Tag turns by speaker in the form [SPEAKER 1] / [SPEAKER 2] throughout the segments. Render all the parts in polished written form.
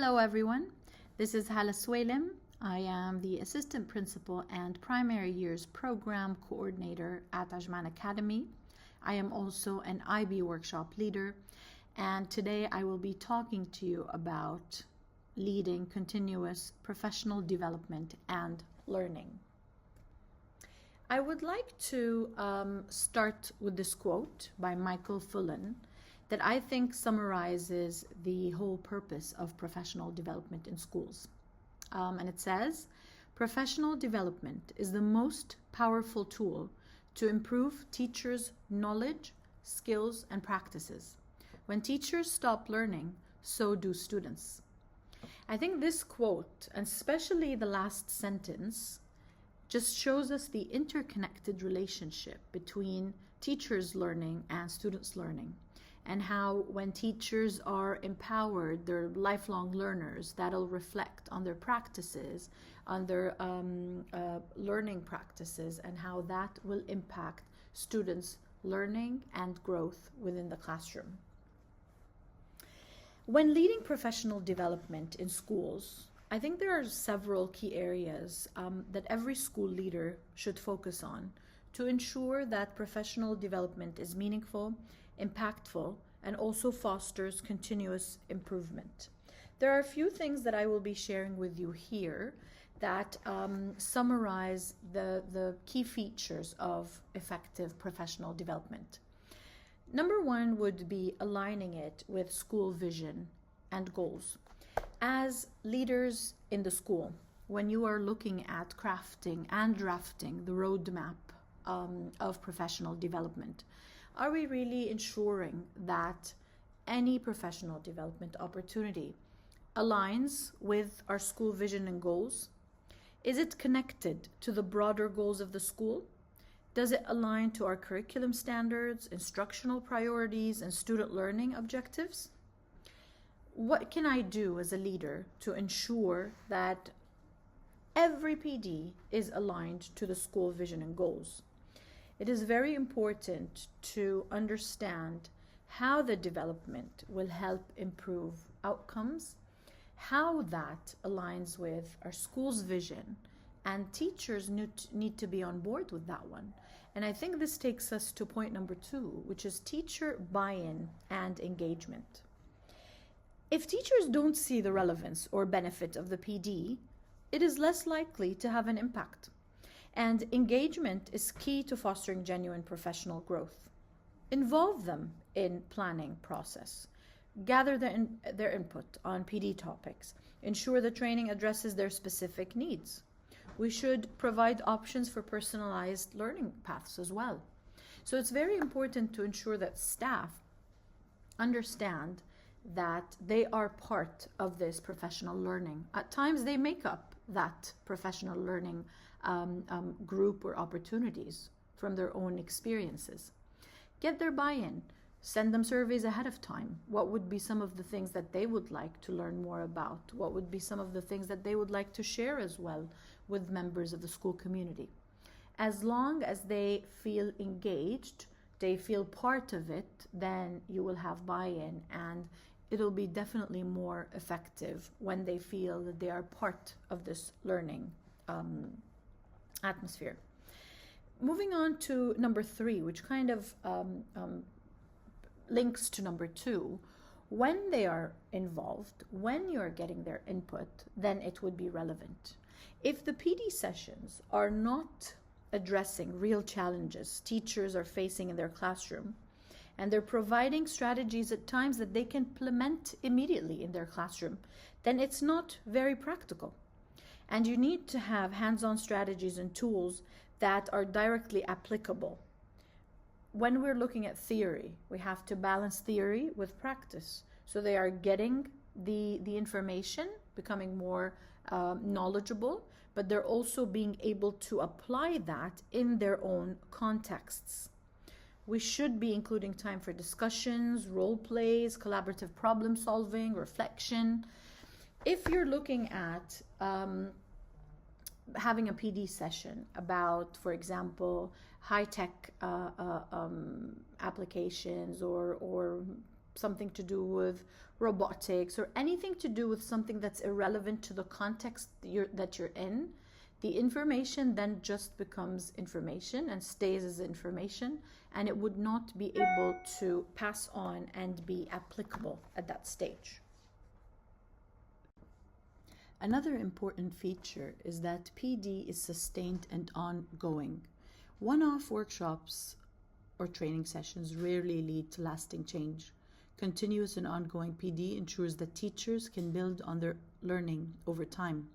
[SPEAKER 1] Hello everyone, this is Hala Swalem. I am the Assistant Principal and Primary Years Program Coordinator at Ajman Academy. I am also an IB workshop leader, and today I will be talking to you about leading continuous professional development and learning. I would like to start with this quote by Michael Fullan that I think summarizes the whole purpose of professional development in schools. And it says, professional development is the most powerful tool to improve teachers' knowledge, skills, and practices. When teachers stop learning, so do students. I think this quote, and especially the last sentence, just shows us the interconnected relationship between teachers' learning and students' learning. And how when teachers are empowered, they're lifelong learners, that'll reflect on their practices, on their learning practices, and how that will impact students' learning and growth within the classroom. When leading professional development in schools, I think there are several key areas that every school leader should focus on to ensure that professional development is meaningful, impactful, and also fosters continuous improvement. There are a few things that I will be sharing with you here that summarize the key features of effective professional development. Number one would be aligning it with school vision and goals. As leaders in the school, when you are looking at crafting and drafting the roadmap of professional development, are we really ensuring that any professional development opportunity aligns with our school vision and goals? Is it connected to the broader goals of the school? Does it align to our curriculum standards, instructional priorities, and student learning objectives? What can I do as a leader to ensure that every PD is aligned to the school vision and goals? It is very important to understand how the development will help improve outcomes, how that aligns with our school's vision, and teachers need to be on board with that one. And I think this takes us to point number 2, which is teacher buy-in and engagement. If teachers don't see the relevance or benefit of the PD, it is less likely to have an impact. And engagement is key to fostering genuine professional growth. Involve them in planning process. Gather their input on PD topics. Ensure the training addresses their specific needs. We should provide options for personalized learning paths as well. So it's very important to ensure that staff understand that they are part of this professional learning. At times they make up that professional learning group or opportunities from their own experiences. Get their buy-in. Send them surveys ahead of time. What would be some of the things that they would like to learn more about? What would be some of the things that they would like to share as well with members of the school community? As long as they feel engaged, they feel part of it, then you will have buy-in, and it'll be definitely more effective when they feel that they are part of this learning atmosphere. Moving on to number 3, which kind of links to number 2. When they are involved, when you're getting their input, then it would be relevant. If the PD sessions are not addressing real challenges teachers are facing in their classroom, and they're providing strategies at times that they can implement immediately in their classroom, then it's not very practical. And you need to have hands-on strategies and tools that are directly applicable. When we're looking at theory, we have to balance theory with practice. So they are getting the information, becoming more knowledgeable, but they're also being able to apply that in their own contexts. We should be including time for discussions, role plays, collaborative problem solving, reflection. If you're looking at having a PD session about, for example, high-tech applications or something to do with robotics or anything to do with something that's irrelevant to the context that you're in, the information then just becomes information and stays as information, and it would not be able to pass on and be applicable at that stage. Another important feature is that PD is sustained and ongoing. One-off workshops or training sessions rarely lead to lasting change. Continuous and ongoing PD ensures that teachers can build on their learning over time.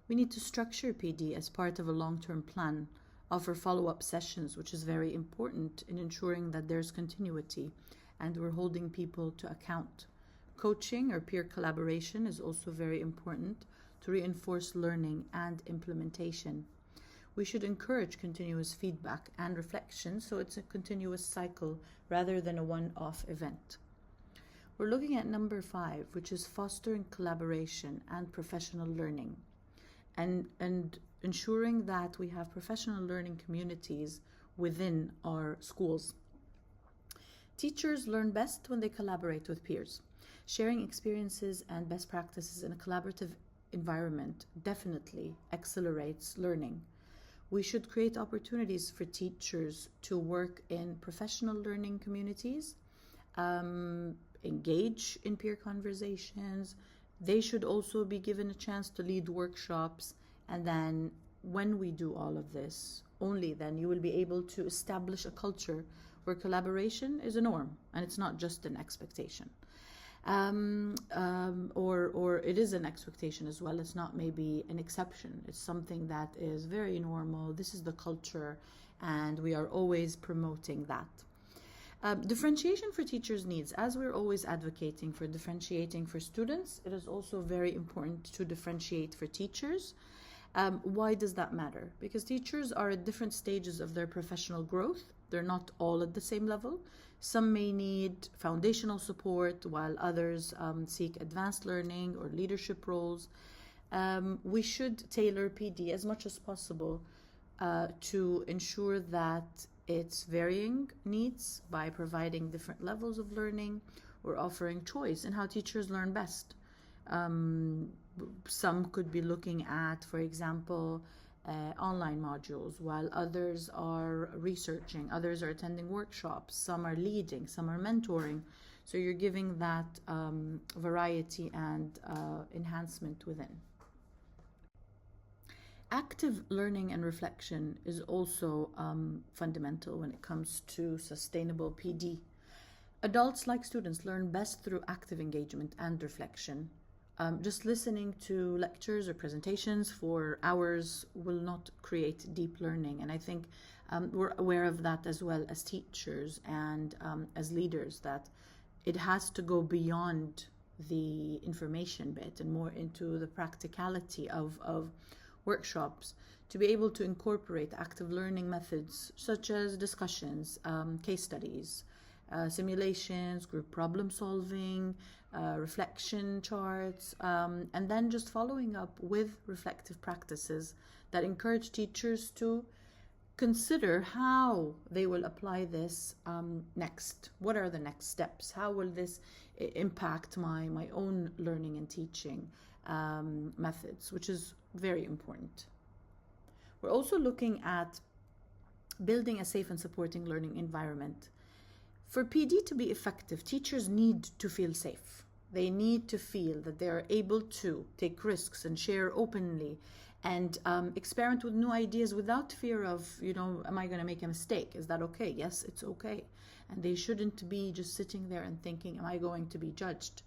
[SPEAKER 1] We need to structure PD as part of a long-term plan, offer follow-up sessions, which is very important in ensuring that there's continuity and we're holding people to account. Coaching or peer collaboration is also very important to reinforce learning and implementation. We should encourage continuous feedback and reflection so it's a continuous cycle rather than a one-off event. We're looking at number 5, which is fostering collaboration and professional learning and ensuring that we have professional learning communities within our schools. Teachers learn best when they collaborate with peers. Sharing experiences and best practices in a collaborative environment definitely accelerates learning. We should create opportunities for teachers to work in professional learning communities, engage in peer conversations. They should also be given a chance to lead workshops, and then when we do all of this, only then you will be able to establish a culture where collaboration is a norm and it's not just an expectation. Or it is an expectation as well. It's not maybe an exception. It's something that is very normal. This is the culture, and we are always promoting that. Differentiation for teachers' needs. As we're always advocating for differentiating for students, it is also very important to differentiate for teachers. Why does that matter? Because teachers are at different stages of their professional growth. They're not all at the same level. Some may need foundational support, while others seek advanced learning or leadership roles. We should tailor PD as much as possible to ensure that it's varying needs by providing different levels of learning or offering choice in how teachers learn best. Some could be looking at, for example, online modules, while others are researching, others are attending workshops, some are leading, some are mentoring. So you're giving that variety and enhancement within. Active learning and reflection is also fundamental when it comes to sustainable PD. Adults, like students, learn best through active engagement and reflection. Just listening to lectures or presentations for hours will not create deep learning. And I think we're aware of that as well as teachers and as leaders, that it has to go beyond the information bit and more into the practicality of workshops to be able to incorporate active learning methods such as discussions, case studies, simulations, group problem solving, reflection charts, and then just following up with reflective practices that encourage teachers to consider how they will apply this next. What are the next steps? How will this impact my own learning and teaching methods, which is very important. We're also looking at building a safe and supporting learning environment. For PD to be effective, teachers need to feel safe. They need to feel that they are able to take risks and share openly and experiment with new ideas without fear of, am I going to make a mistake? Is that okay? Yes, it's okay. And they shouldn't be just sitting there and thinking, am I going to be judged?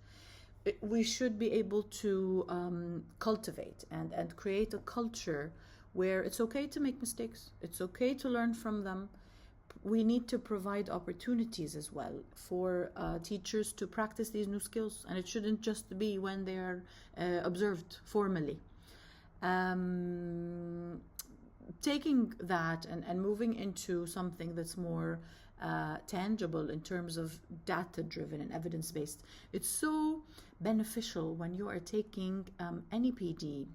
[SPEAKER 1] We should be able to cultivate and create a culture where it's okay to make mistakes. It's okay to learn from them. We need to provide opportunities as well for teachers to practice these new skills, and it shouldn't just be when they are observed formally. Taking that and moving into something that's more tangible in terms of data-driven and evidence-based. It's so beneficial when you are taking any PD,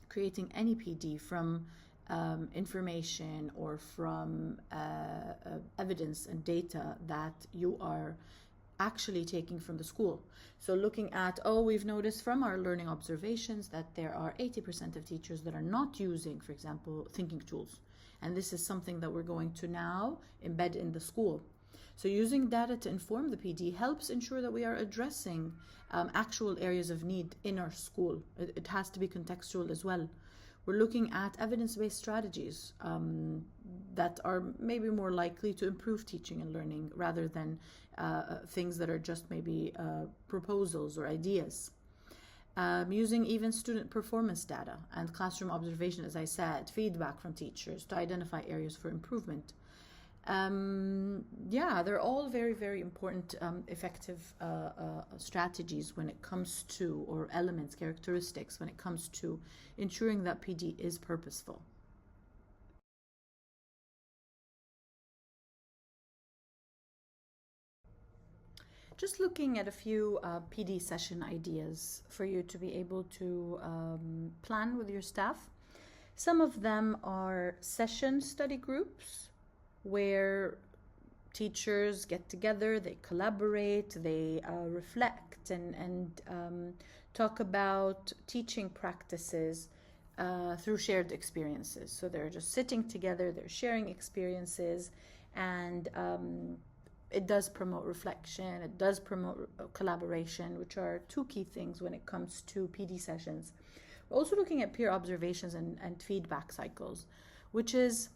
[SPEAKER 1] creating any PD from information or from evidence and data that you are actually taking from the school. So looking at, we've noticed from our learning observations that there are 80% of teachers that are not using, for example, thinking tools. And this is something that we're going to now embed in the school. So using data to inform the PD helps ensure that we are addressing actual areas of need in our school. It has to be contextual as well. We're looking at evidence-based strategies that are maybe more likely to improve teaching and learning rather than things that are just maybe proposals or ideas. Using even student performance data and classroom observation, as I said, feedback from teachers to identify areas for improvement. They're all very, very important, effective strategies when it comes to, or elements, characteristics, when it comes to ensuring that PD is purposeful. Just looking at a few PD session ideas for you to be able to plan with your staff. Some of them are session study groups, where teachers get together, they collaborate, they reflect and talk about teaching practices through shared experiences. So they're just sitting together, they're sharing experiences, and it does promote reflection, it does promote collaboration, which are two key things when it comes to PD sessions. We're also looking at peer observations and feedback cycles, which is,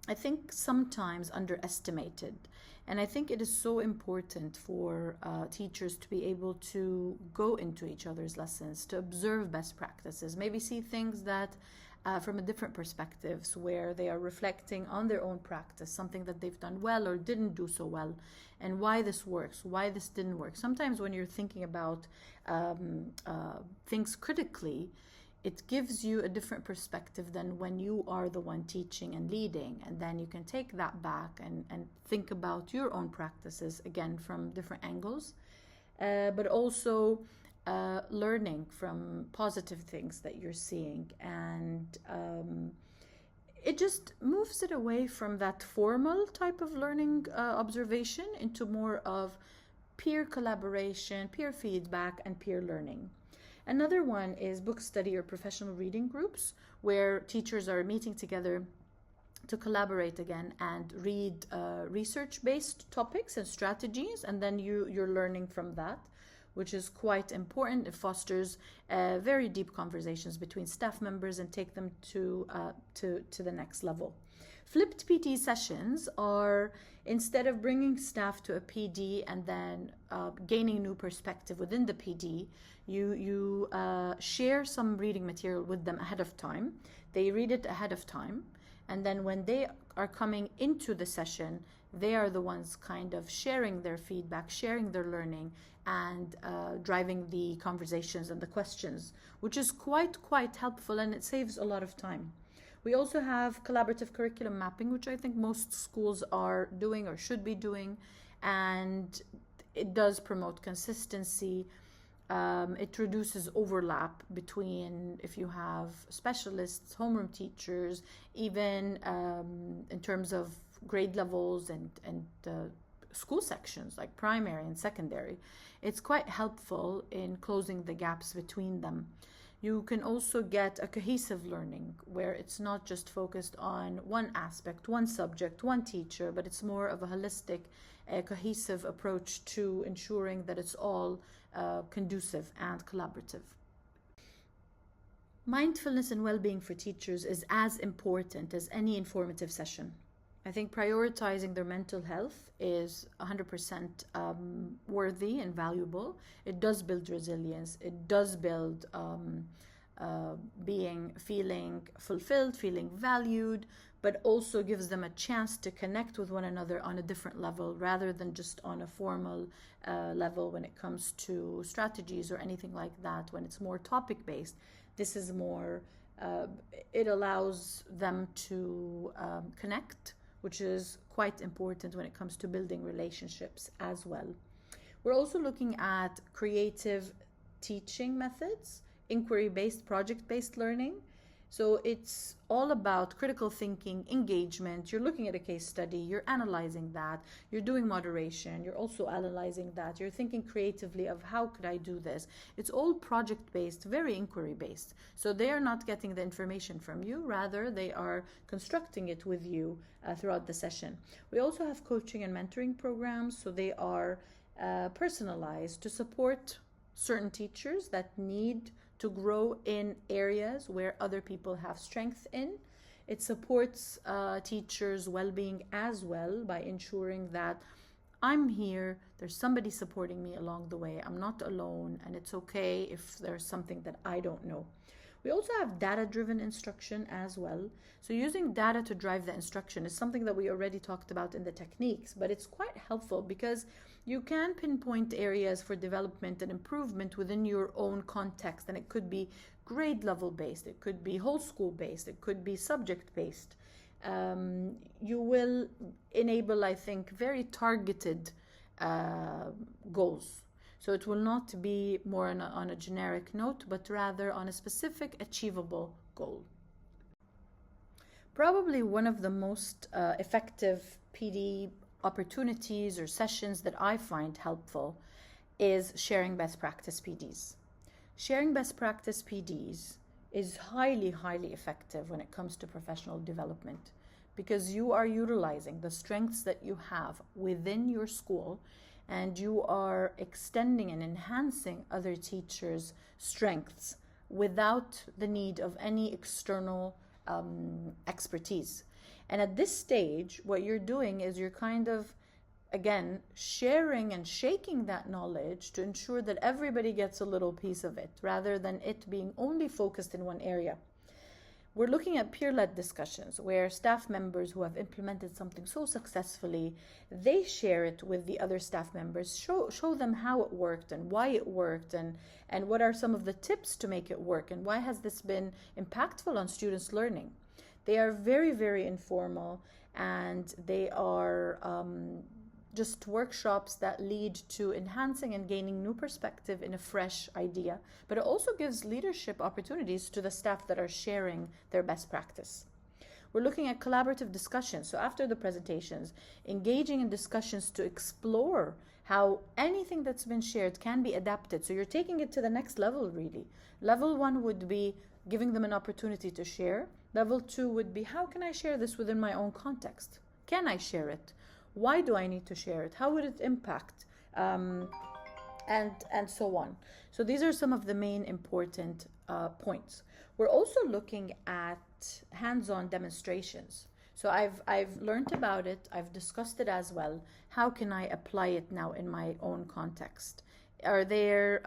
[SPEAKER 1] I think, sometimes underestimated. And I think it is so important for teachers to be able to go into each other's lessons, to observe best practices, maybe see things that from a different perspectives, where they are reflecting on their own practice, something that they've done well or didn't do so well, and why this works, why this didn't work. Sometimes when you're thinking about things critically, it gives you a different perspective than when you are the one teaching and leading, and then you can take that back and think about your own practices again from different angles, but also learning from positive things that you're seeing, and it just moves it away from that formal type of learning observation into more of peer collaboration, peer feedback, and peer learning. Another one is book study or professional reading groups, where teachers are meeting together to collaborate again and read research-based topics and strategies, and then you're learning from that, which is quite important. It fosters very deep conversations between staff members and take them to the next level. Flipped PD sessions are, instead of bringing staff to a PD and then gaining new perspective within the PD, you share some reading material with them ahead of time. They read it ahead of time, and then when they are coming into the session, they are the ones kind of sharing their feedback, sharing their learning, and driving the conversations and the questions, which is quite helpful, and it saves a lot of time. We also have collaborative curriculum mapping, which I think most schools are doing or should be doing, and it does promote consistency. It reduces overlap between, if you have specialists, homeroom teachers, even in terms of grade levels and school sections like primary and secondary. It's quite helpful in closing the gaps between them. You can also get a cohesive learning where it's not just focused on one aspect, one subject, one teacher, but it's more of a holistic, cohesive approach to ensuring that it's all conducive and collaborative. Mindfulness and well-being for teachers is as important as any informative session. I think prioritizing their mental health is 100% worthy and valuable. It does build resilience. It does build feeling fulfilled, feeling valued, but also gives them a chance to connect with one another on a different level rather than just on a formal level when it comes to strategies or anything like that. When it's more topic-based, this is more, it allows them to connect, which is quite important when it comes to building relationships as well. We're also looking at creative teaching methods, inquiry-based, project-based learning, So it's all about critical thinking, engagement. You're looking at a case study, you're analyzing that, you're doing moderation, you're also analyzing that, you're thinking creatively of how could I do this. It's all project-based, very inquiry-based. So they are not getting the information from you, rather they are constructing it with you throughout the session. We also have coaching and mentoring programs, so they are personalized to support certain teachers that need to grow in areas where other people have strength in. It supports teachers' well-being as well by ensuring that I'm here, there's somebody supporting me along the way, I'm not alone, and it's okay if there's something that I don't know. We also have data-driven instruction as well. So using data to drive the instruction is something that we already talked about in the techniques, but it's quite helpful because you can pinpoint areas for development and improvement within your own context, and it could be grade level based, it could be whole school based, it could be subject based. You will enable, I think, very targeted goals. So it will not be more on a generic note, but rather on a specific achievable goal. Probably one of the most effective PD opportunities or sessions that I find helpful is sharing best practice PDs. Sharing best practice PDs is highly, highly effective when it comes to professional development because you are utilizing the strengths that you have within your school and you are extending and enhancing other teachers' strengths without the need of any external expertise. And at this stage, what you're doing is you're kind of, again, sharing and shaking that knowledge to ensure that everybody gets a little piece of it, rather than it being only focused in one area. We're looking at peer-led discussions where staff members who have implemented something so successfully, they share it with the other staff members, show them how it worked and why it worked and what are some of the tips to make it work and why has this been impactful on students' learning. They are very, very informal and they are just workshops that lead to enhancing and gaining new perspective in a fresh idea. But it also gives leadership opportunities to the staff that are sharing their best practice. We're looking at collaborative discussions. So after the presentations, engaging in discussions to explore how anything that's been shared can be adapted. So you're taking it to the next level, really. Level 1 would be giving them an opportunity to share. Level 2 would be, how can I share this within my own context? Can I share it? Why do I need to share it? How would it impact? And so on. So these are some of the main important points. We're also looking at hands-on demonstrations. So I've learned about it. I've discussed it as well. How can I apply it now in my own context? Are there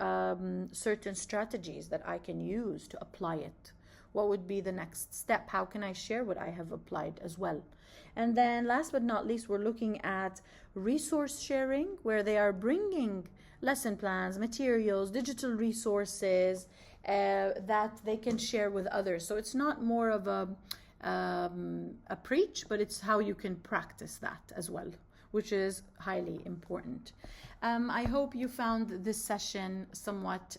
[SPEAKER 1] certain strategies that I can use to apply it? What would be the next step? How can I share what I have applied as well? And then last but not least, we're looking at resource sharing, where they are bringing lesson plans, materials, digital resources that they can share with others. So it's not more of a preach, but it's how you can practice that as well, which is highly important. I hope you found this session somewhat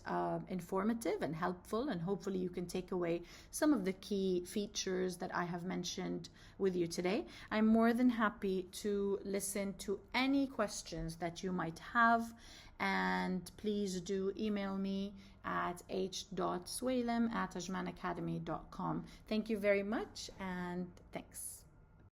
[SPEAKER 1] informative and helpful, and hopefully you can take away some of the key features that I have mentioned with you today. I'm more than happy to listen to any questions that you might have, and please do email me at h.swailem@ajmanacademy.com. Thank you very much, and thanks.